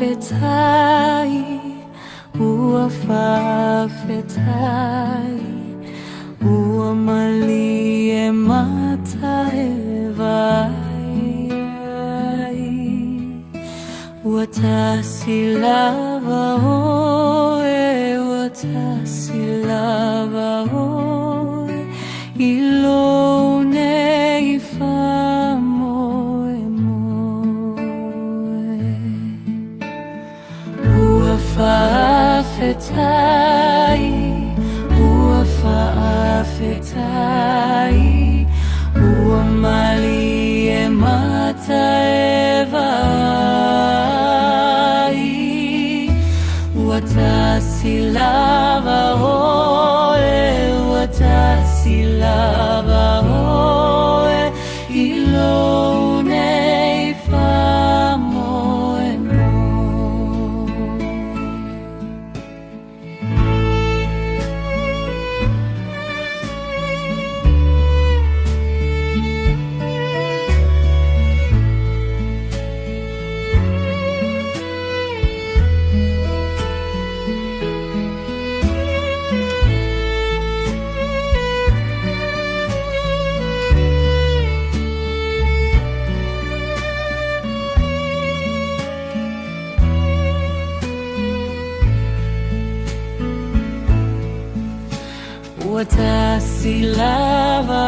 Uafafetai, uafafetai, uamalie mataevai, watasilava oe, watasilava oe, ilone ifamoe moe. Uafafetai, uafafetai, uamalie mataevai, watasilava oe, watasilava oe, ilone ifamoe moe. Watasilava